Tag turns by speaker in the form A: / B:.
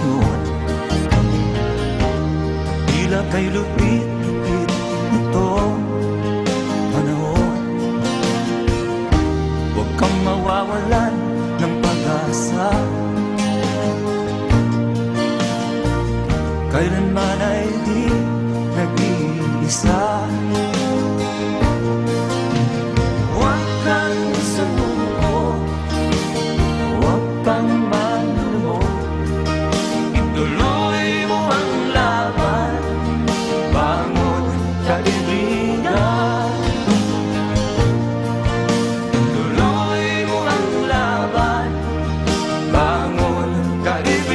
A: ngayon. Tila kay lupit-lupit itong panahon. Huwag kang mawawalan ng pag-asa, kailanman